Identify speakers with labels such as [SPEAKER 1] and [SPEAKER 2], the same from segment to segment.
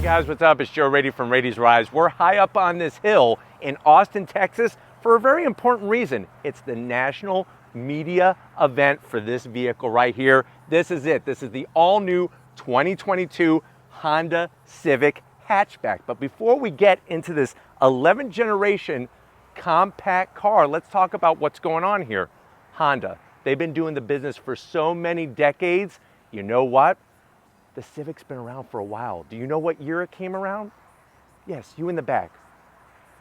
[SPEAKER 1] guys, what's up? It's Joe Raiti from Raiti's Rise. We're high up on this hill in Austin, Texas for a very important reason. It's the national media event for this vehicle right here. This is it. This is the all-new 2022 Honda Civic Hatchback. But before we get into this 11th generation compact car, let's talk about what's going on here. Honda, they've been doing the business for so many decades. You know what? The Civic's been around for a while. Do you know what year it came around? Yes, you in the back.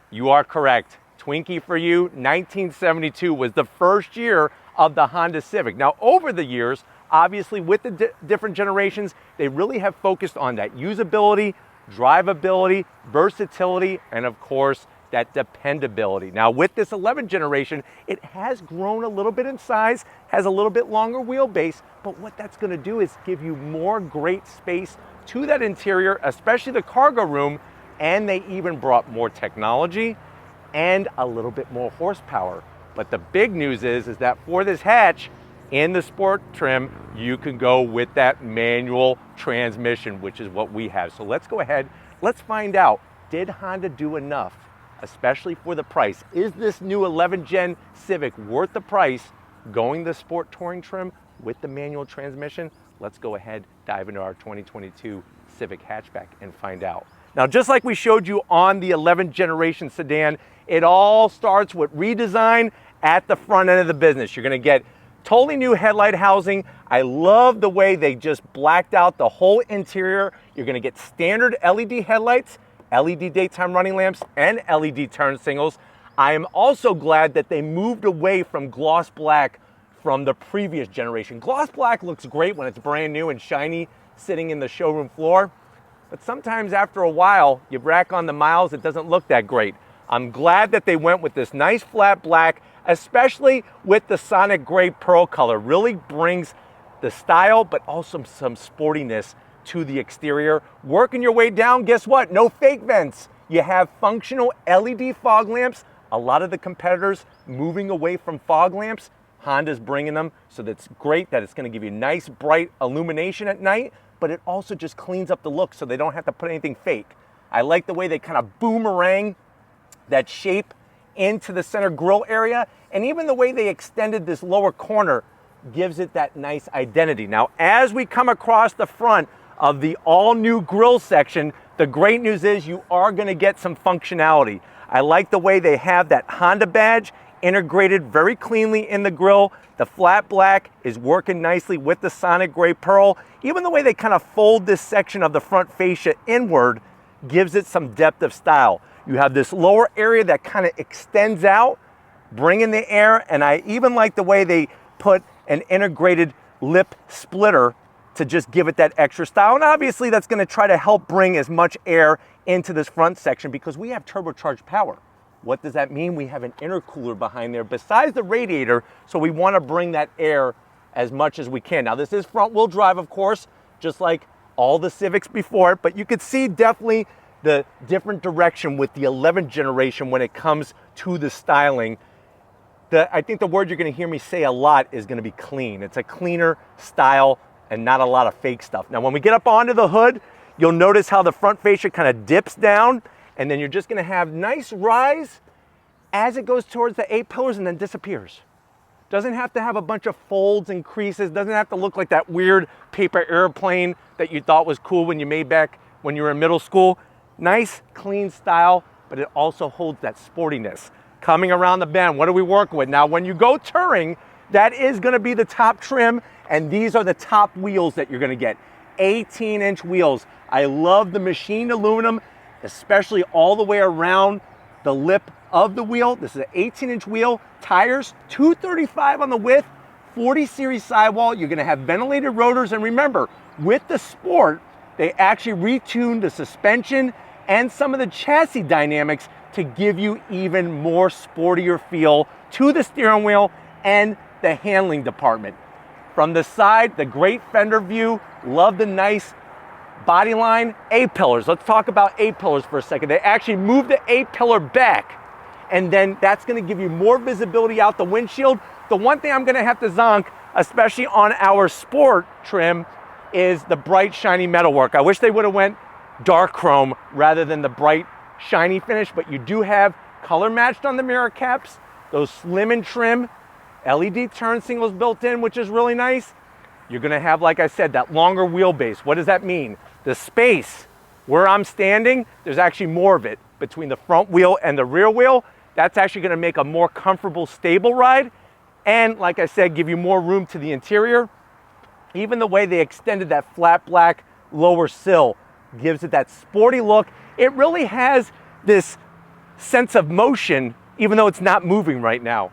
[SPEAKER 1] You are correct. Twinkie for you, 1972 was the first year of the Honda Civic. Now, over the years, obviously with the different generations, they really have focused on that usability, drivability, versatility, and of course, that dependability. Now, with this 11th generation, it has grown a little bit in size, has a little bit longer wheelbase, but what that's gonna do is give you more great space to that interior, especially the cargo room, and they even brought more technology and a little bit more horsepower. But the big news is that for this hatch, in the sport trim, you can go with that manual transmission, which is what we have. So let's go ahead, let's find out, did Honda do enough, especially for the price? Is this new 11th gen Civic worth the price going the sport touring trim with the manual transmission? Let's go ahead, dive into our 2022 Civic Hatchback and find out. Now, just like we showed you on the 11th generation sedan, it all starts with redesign at the front end of the business. You're gonna get totally new headlight housing. I love the way they just blacked out the whole interior. You're gonna get standard LED headlights, LED daytime running lamps, and LED turn signals. I am also glad that they moved away from gloss black from the previous generation. Gloss black looks great when it's brand new and shiny sitting in the showroom floor, but sometimes after a while, you rack on the miles, it doesn't look that great. I'm glad that they went with this nice flat black, especially with the Sonic Gray Pearl color. Really brings the style, but also some sportiness to the exterior. Working your way down, guess what? No fake vents. You have functional LED fog lamps. A lot of the competitors moving away from fog lamps. Honda's bringing them, so that's great that it's gonna give you nice, bright illumination at night, but it also just cleans up the look so they don't have to put anything fake. I like the way they kind of boomerang that shape into the center grille area, and even the way they extended this lower corner gives it that nice identity. Now, as we come across the front of the all-new grille section, the great news is you are gonna get some functionality. I like the way they have that Honda badge integrated very cleanly in the grille. The flat black is working nicely with the Sonic Gray Pearl. Even the way they kind of fold this section of the front fascia inward gives it some depth of style. You have this lower area that kind of extends out, bringing the air, and I even like the way they put an integrated lip splitter to just give it that extra style. And obviously that's gonna try to help bring as much air into this front section because we have turbocharged power. What does that mean? We have an intercooler behind there besides the radiator, so we wanna bring that air as much as we can. Now this is front wheel drive, of course, just like all the Civics before it, but you could see definitely the different direction with the 11th generation when it comes to the styling. I think the word you're gonna hear me say a lot is gonna be clean. It's a cleaner style and not a lot of fake stuff. Now, when we get up onto the hood, you'll notice how the front fascia kind of dips down, and then you're just gonna have nice rise as it goes towards the 8 pillars and then disappears. Doesn't have to have a bunch of folds and creases, doesn't have to look like that weird paper airplane that you thought was cool when you made back when you were in middle school. Nice, clean style, but it also holds that sportiness. Coming around the bend, what are we working with? Now, when you go touring, that is gonna be the top trim, and these are the top wheels that you're gonna get. 18-inch wheels. I love the machined aluminum, especially all the way around the lip of the wheel. This is an 18-inch wheel. Tires, 235 on the width, 40 series sidewall. You're gonna have ventilated rotors, and remember, with the Sport, they actually retuned the suspension and some of the chassis dynamics to give you even more sportier feel to the steering wheel and the handling department. From the side, the great fender view, love the nice body line. A-pillars, let's talk about A-pillars for a second. They actually moved the A-pillar back, and then that's gonna give you more visibility out the windshield. The one thing I'm gonna have to zonk, especially on our Sport trim, is the bright, shiny metalwork. I wish they would have went dark chrome rather than the bright, shiny finish, but you do have color matched on the mirror caps, those slim and trim LED turn signals built in, which is really nice. You're gonna have, like I said, that longer wheelbase. What does that mean? The space where I'm standing, there's actually more of it between the front wheel and the rear wheel. That's actually gonna make a more comfortable, stable ride. And like I said, give you more room to the interior. Even the way they extended that flat black lower sill gives it that sporty look. It really has this sense of motion, even though it's not moving right now.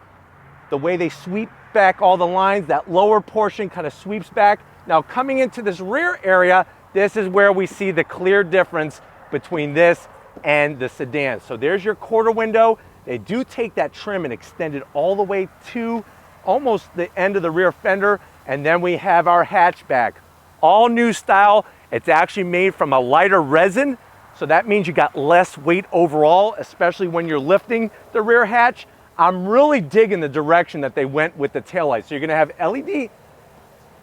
[SPEAKER 1] The way they sweep back all the lines, that lower portion kind of sweeps back. Now coming into this rear area, this is where we see the clear difference between this and the sedan. So there's your quarter window. They do take that trim and extend it all the way to almost the end of the rear fender. And then we have our hatchback, all new style. It's actually made from a lighter resin. So that means you got less weight overall, especially when you're lifting the rear hatch. I'm really digging the direction that they went with the taillights. So you're gonna have LED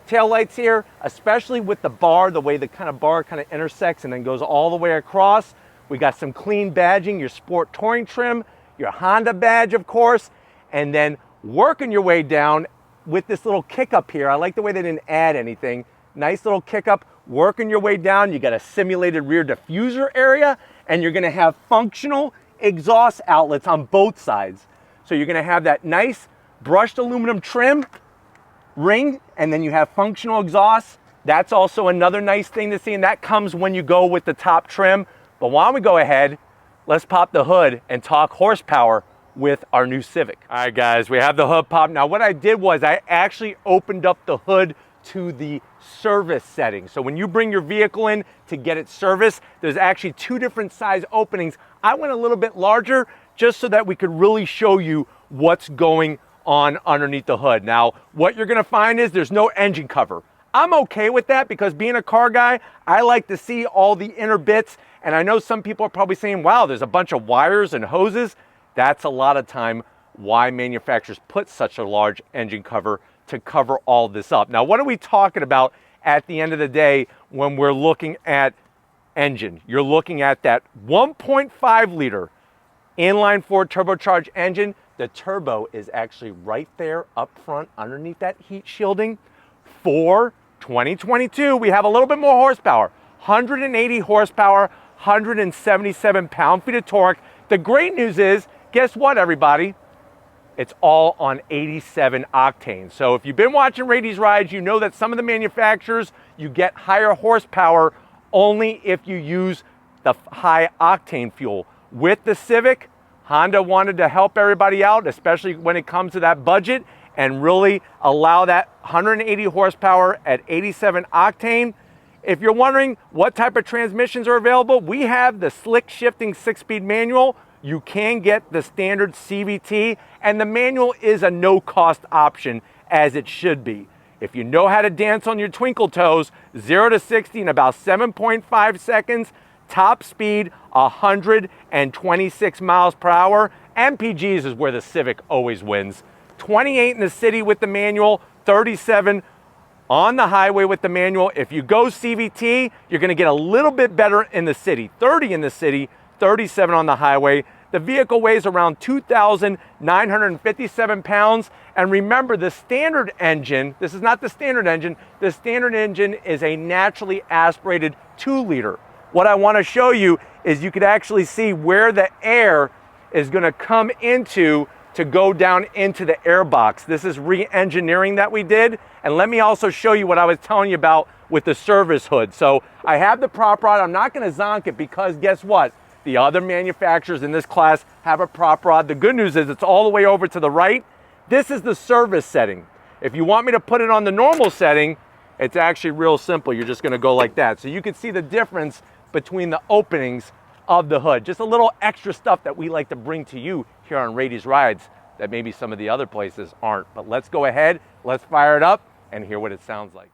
[SPEAKER 1] taillights here, especially with the bar, the way the bar kind of intersects and then goes all the way across. We got some clean badging, your sport touring trim, your Honda badge, of course, and then working your way down with this little kick up here. I like the way they didn't add anything. Nice little kick up, working your way down. You got a simulated rear diffuser area, and you're gonna have functional exhaust outlets on both sides. So you're gonna have that nice brushed aluminum trim ring, and then you have functional exhaust. That's also another nice thing to see, and that comes when you go with the top trim. But why don't we go ahead, let's pop the hood and talk horsepower with our new Civic. All right, guys, we have the hood popped. Now, what I did was I actually opened up the hood to the service setting. So when you bring your vehicle in to get it serviced, there's actually two different size openings. I went a little bit larger just so that we could really show you what's going on underneath the hood. Now, what you're gonna find is there's no engine cover. I'm okay with that because being a car guy, I like to see all the inner bits. And I know some people are probably saying, wow, there's a bunch of wires and hoses. That's a lot of time why manufacturers put such a large engine cover to cover all this up. Now, what are we talking about at the end of the day when we're looking at engine? You're looking at that 1.5 liter inline four turbocharged engine. The turbo is actually right there up front underneath that heat shielding. For 2022, we have a little bit more horsepower, 180 horsepower, 177 pound-feet of torque. The great news is, guess what, everybody? It's all on 87 octane. So if you've been watching Raiti's rides, you know that some of the manufacturers, you get higher horsepower only if you use the high octane fuel. With the Civic, Honda wanted to help everybody out, especially when it comes to that budget, and really allow that 180 horsepower at 87 octane. If you're wondering what type of transmissions are available, we have the slick shifting 6-speed manual. You can get the standard CVT, and the manual is a no-cost option, as it should be. If you know how to dance on your twinkle toes, 0 to 60 in about 7.5 seconds, top speed 126 miles per hour. MPGs is where the Civic always wins. 28 in the city with the manual, 37 on the highway with the manual. If you go CVT, you're gonna get a little bit better in the city. 30 in the city, 37 on the highway. The vehicle weighs around 2,957 pounds. And remember, the standard engine, this is not the standard engine, the standard engine is a naturally aspirated 2-liter. What I wanna show you is you could actually see where the air is gonna come into to go down into the air box. This is re-engineering that we did. And let me also show you what I was telling you about with the service hood. So I have the prop rod. I'm not gonna zonk it because guess what? The other manufacturers in this class have a prop rod. The good news is it's all the way over to the right. This is the service setting. If you want me to put it on the normal setting, it's actually real simple. You're just gonna go like that. So you can see the difference between the openings of the hood. Just a little extra stuff that we like to bring to you here on Raiti's Rides that maybe some of the other places aren't. But let's go ahead, let's fire it up and hear what it sounds like.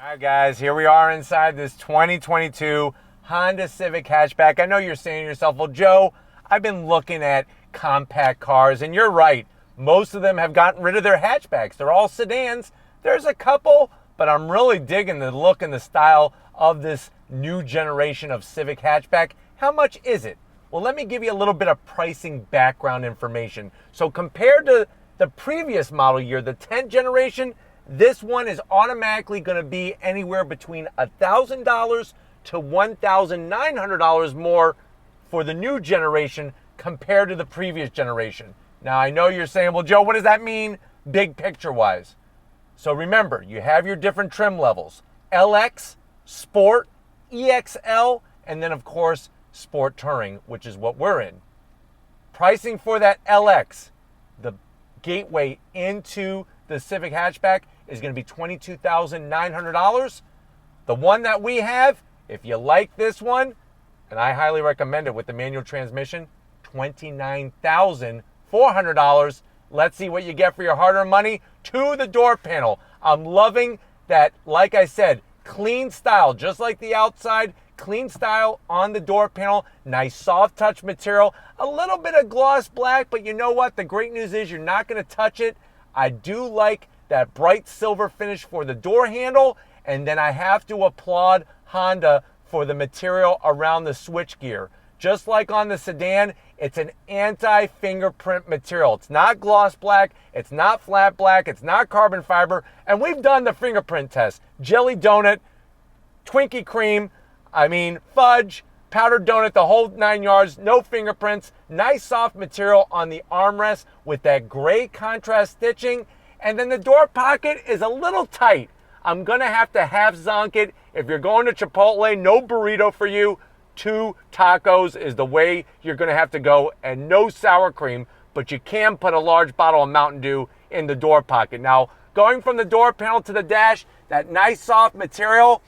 [SPEAKER 1] All right, guys, here we are inside this 2022 Honda Civic Hatchback. I know you're saying to yourself, well, Joe, I've been looking at compact cars, and you're right. Most of them have gotten rid of their hatchbacks. They're all sedans. There's a couple, but I'm really digging the look and the style of this new generation of Civic Hatchback. How much is it? Well, let me give you a little bit of pricing background information. So compared to the previous model year, the 10th generation, this one is automatically going to be anywhere between $1,000 to $1,900 more for the new generation compared to the previous generation. Now, I know you're saying, well, Joe, what does that mean big picture-wise? So remember, you have your different trim levels: LX, Sport, EXL, and then, of course, Sport Touring, which is what we're in. Pricing for that LX, the gateway into the Civic Hatchback, is going to be $22,900. The one that we have, if you like this one, and I highly recommend it with the manual transmission, $29,400. Let's see what you get for your hard-earned money. To the door panel. I'm loving that, like I said, clean style, just like the outside, clean style on the door panel. Nice soft touch material. A little bit of gloss black, but you know what? The great news is you're not going to touch it. I do like that bright silver finish for the door handle, and then I have to applaud Honda for the material around the switchgear. Just like on the sedan, it's an anti-fingerprint material. It's not gloss black, it's not flat black, it's not carbon fiber, and we've done the fingerprint test. Jelly donut, Twinkie cream, fudge, powdered donut, the whole 9 yards, no fingerprints, nice soft material on the armrest with that gray contrast stitching. And then the door pocket is a little tight. I'm going to have to half zonk it. If you're going to Chipotle, no burrito for you. 2 tacos is the way you're going to have to go, and no sour cream, but you can put a large bottle of Mountain Dew in the door pocket. Now, going from the door panel to the dash, that nice soft material,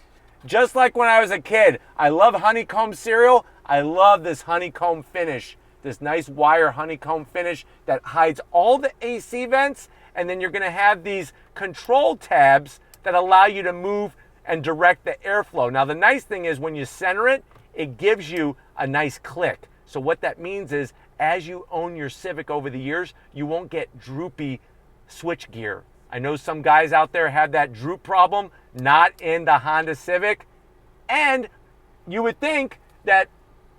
[SPEAKER 1] just like when I was a kid. I love honeycomb cereal. I love this honeycomb finish, this nice wire honeycomb finish that hides all the AC vents. And then you're going to have these control tabs that allow you to move and direct the airflow. Now, the nice thing is when you center it, it gives you a nice click. So what that means is as you own your Civic over the years, you won't get droopy switch gear. I know some guys out there have that droop problem, not in the Honda Civic. And you would think that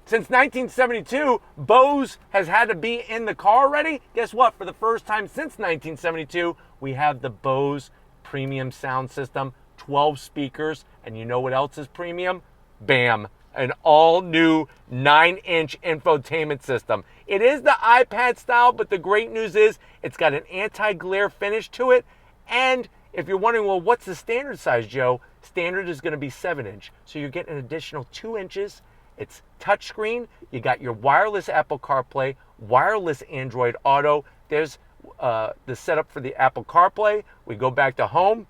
[SPEAKER 1] since 1972, Bose has had to be in the car already. Guess what? For the first time since 1972, we have the Bose premium sound system, 12 speakers, and you know what else is premium? Bam, an all-new 9-inch infotainment system. It is the iPad style, but the great news is it's got an anti-glare finish to it. And if you're wondering, well, what's the standard size, Joe? Standard is going to be 7-inch, so you're getting an additional 2 inches. It's touchscreen. You got your wireless Apple CarPlay, wireless Android Auto. There's the setup for the Apple CarPlay. We go back to home.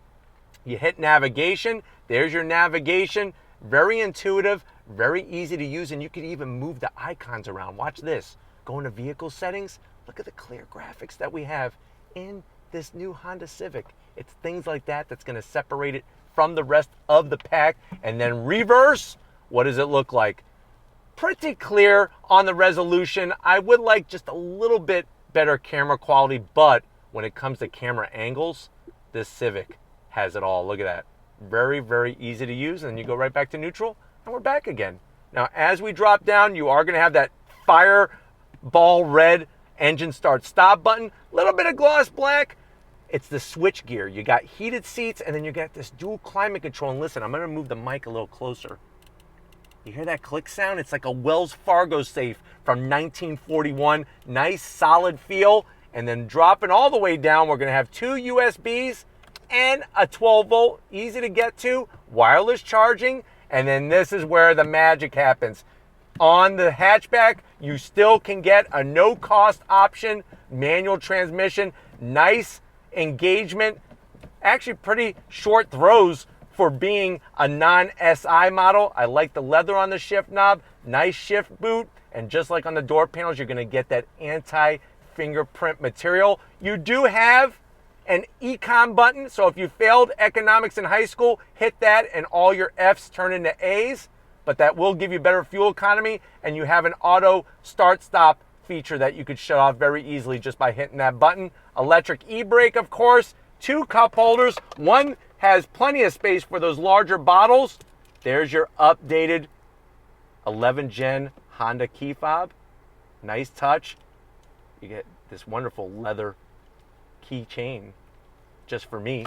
[SPEAKER 1] You hit navigation. There's your navigation. Very intuitive, very easy to use, and you can even move the icons around. Watch this. Go into vehicle settings. Look at the clear graphics that we have in this new Honda Civic. It's things like that that's going to separate it from the rest of the pack. And then reverse, what does it look like? Pretty clear on the resolution. I would like just a little bit better camera quality, but when it comes to camera angles, this Civic has it all. Look at that. Very, very easy to use. And then you go right back to neutral, and we're back again. Now, as we drop down, you are going to have that fireball red engine start stop button. A little bit of gloss black. It's the switch gear. You got heated seats, and then you got this dual climate control. And listen, I'm going to move the mic a little closer. You hear that click sound? It's like a Wells Fargo safe from 1941. Nice, solid feel. And then dropping all the way down, we're going to have 2 USBs and a 12-volt, easy to get to, wireless charging. And then this is where the magic happens. On the hatchback, you still can get a no-cost option, manual transmission, nice engagement, actually pretty short throws for being a non-SI model. I like the leather on the shift knob, nice shift boot, and just like on the door panels, you're gonna get that anti-fingerprint material. You do have an econ button. So if you failed economics in high school, hit that and all your F's turn into A's. But that will give you better fuel economy, and you have an auto start-stop feature that you could shut off very easily just by hitting that button. Electric e-brake, of course. 2 cup holders. One has plenty of space for those larger bottles. There's your updated 11 Gen Honda key fob. Nice touch. You get this wonderful leather keychain just for me.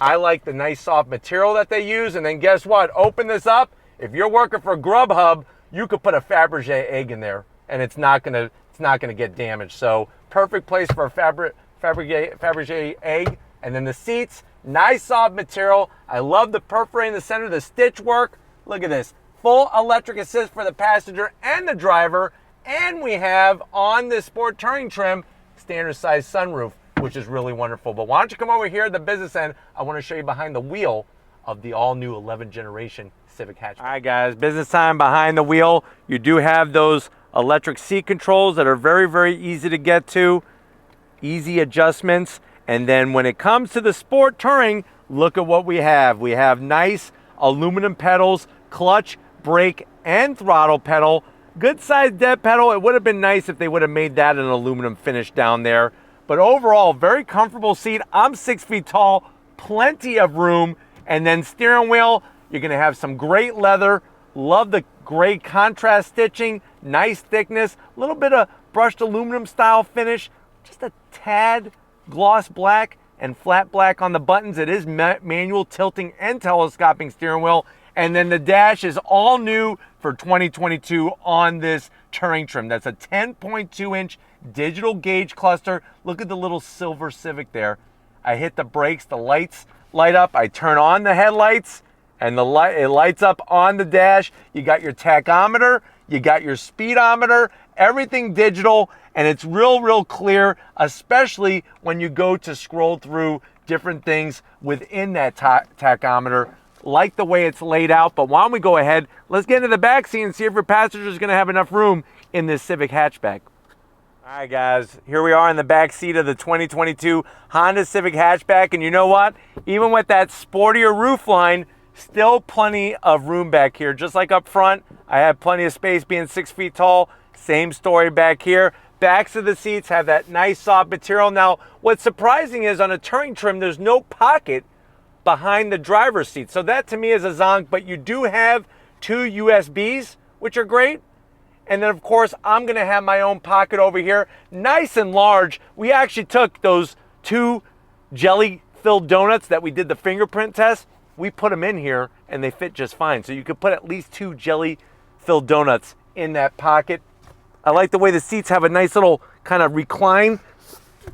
[SPEAKER 1] I like the nice soft material that they use. And then guess what? Open this up. If you're working for Grubhub, you could put a Fabergé egg in there, and it's not gonna get damaged. So perfect place for a Fabergé egg. And then the seats, nice soft material. I love the perforating in the center, the stitch work. Look at this, full electric assist for the passenger and the driver. And we have on this sport touring trim, standard size sunroof, which is really wonderful. But why don't you come over here at the business end? I want to show you behind the wheel of the all new 11th generation Civic Hatchback. All right guys, business time behind the wheel. You do have those electric seat controls that are very, very easy to get to. Easy adjustments. And then when it comes to the sport touring, look at what we have. We have nice aluminum pedals, clutch, brake, and throttle pedal. Good sized dead pedal. It would have been nice if they would have made that an aluminum finish down there. But overall, very comfortable seat. I'm 6 feet tall, plenty of room. And then steering wheel, you're gonna have some great leather. Love the gray contrast stitching, nice thickness, a little bit of brushed aluminum style finish, just a tad gloss black and flat black on the buttons. It is manual tilting and telescoping steering wheel. And then the dash is all new for 2022 on this touring trim. That's a 10.2 inch digital gauge cluster. Look at the little silver Civic there. I hit the brakes, the lights light up. I turn on the headlights and it lights up on the dash. You got your tachometer, you got your speedometer, everything digital, and it's real clear, especially when you go to scroll through different things within that tachometer. Like the way it's laid out. But why don't we go ahead, let's get into the back seat and see if your passenger is going to have enough room in this Civic Hatchback. All right guys, here we are in the back seat of the 2022 Honda Civic Hatchback, and you know what? Even with that sportier roof line, still plenty of room back here. Just like up front, I have plenty of space being 6 feet tall. Same story back here. Backs of the seats have that nice soft material. Now, what's surprising is on a touring trim, there's no pocket behind the driver's seat. So that to me is a zonk, but you do have 2 USBs, which are great. And then of course, I'm gonna have my own pocket over here, nice and large. We actually took those 2 jelly-filled donuts that we did the fingerprint test. We put them in here and they fit just fine. So you could put at least 2 jelly-filled donuts in that pocket. I like the way the seats have a nice little kind of recline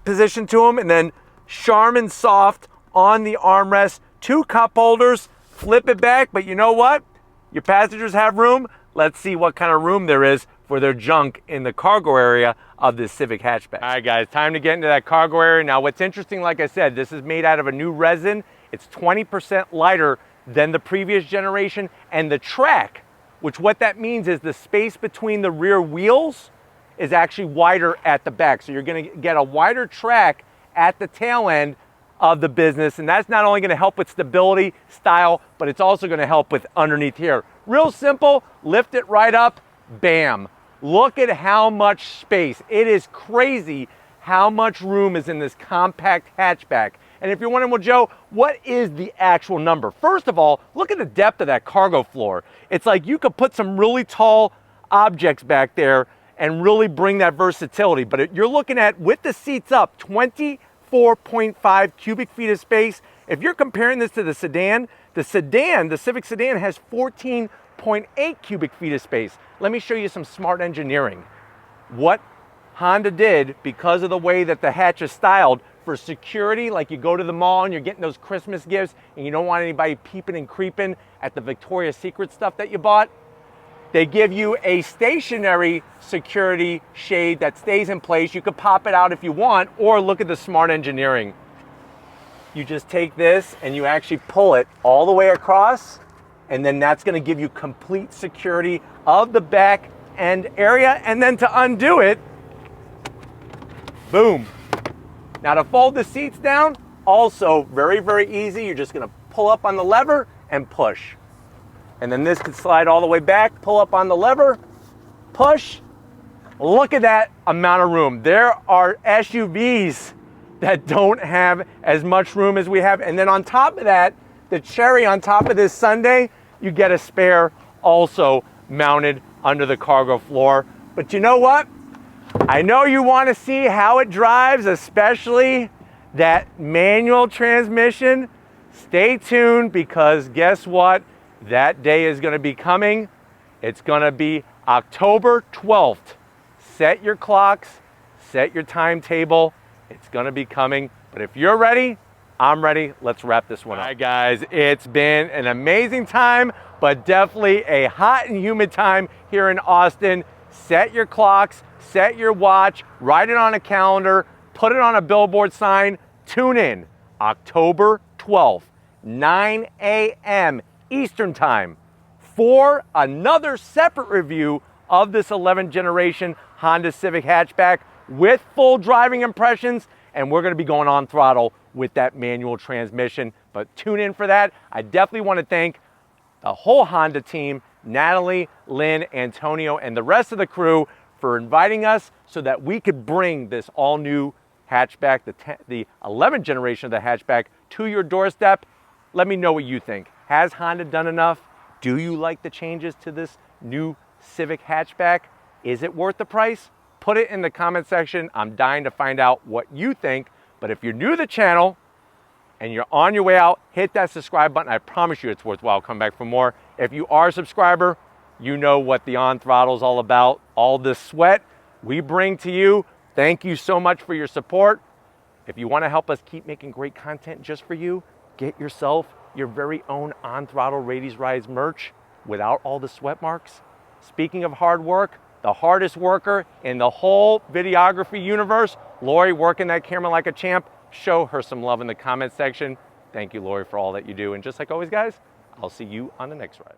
[SPEAKER 1] position to them, and then Charmin soft on the armrest, 2 cup holders, flip it back, but you know what? Your passengers have room. Let's see what kind of room there is for their junk in the cargo area of this Civic Hatchback. All right guys, time to get into that cargo area. Now what's interesting, like I said, this is made out of a new resin. It's 20% lighter than the previous generation, and the track, which what that means is the space between the rear wheels is actually wider at the back. So you're gonna get a wider track at the tail end of the business, and that's not only gonna help with stability, style, but it's also gonna help with underneath here. Real simple, lift it right up, bam. Look at how much space. It is crazy how much room is in this compact hatchback. And if you're wondering, well, Joe, what is the actual number? First of all, look at the depth of that cargo floor. It's like you could put some really tall objects back there and really bring that versatility. But you're looking at, with the seats up, 24.5 cubic feet of space. If you're comparing this to the sedan, the Civic sedan has 14.8 cubic feet of space. Let me show you some smart engineering. What Honda did, because of the way that the hatch is styled, for security, like you go to the mall and you're getting those Christmas gifts and you don't want anybody peeping and creeping at the Victoria's Secret stuff that you bought, they give you a stationary security shade that stays in place. You could pop it out if you want, or look at the smart engineering. You just take this and you actually pull it all the way across, and then that's gonna give you complete security of the back end area. And then to undo it, boom. Now to fold the seats down, also very, very easy. You're just gonna pull up on the lever and push. And then this can slide all the way back, pull up on the lever, push. Look at that amount of room. There are SUVs that don't have as much room as we have. And then on top of that, the cherry on top of this sundae, you get a spare also mounted under the cargo floor. But you know what? I know you want to see how it drives, especially that manual transmission. Stay tuned, because guess what? That day is going to be coming. It's going to be October 12th. Set your clocks, set your timetable. It's going to be coming. But if you're ready, I'm ready. Let's wrap this one up. All right, guys, it's been an amazing time, but definitely a hot and humid time here in Austin. Set your clocks, set your watch, write it on a calendar, put it on a billboard sign. Tune in October 12th, 9 a.m. Eastern Time for another separate review of this 11th generation Honda Civic Hatchback with full driving impressions, and we're going to be going on throttle with that manual transmission. But tune in for that. I definitely want to thank the whole Honda team, Natalie, Lynn, Antonio, and the rest of the crew for inviting us so that we could bring this all-new hatchback, the 11th generation of the hatchback, to your doorstep. Let me know what you think. Has Honda done enough? Do you like the changes to this new Civic hatchback? Is it worth the price? Put it in the comment section. I'm dying to find out what you think. But if you're new to the channel and you're on your way out, hit that subscribe button. I promise you it's worthwhile. Come back for more. If you are a subscriber, you know what the On Throttle is all about. All the sweat we bring to you. Thank you so much for your support. If you want to help us keep making great content just for you, get yourself your very own On Throttle Raity's Rise merch without all the sweat marks. Speaking of hard work, the hardest worker in the whole videography universe, Lori, working that camera like a champ. Show her some love in the comment section. Thank you, Lori, for all that you do. And just like always, guys, I'll see you on the next ride.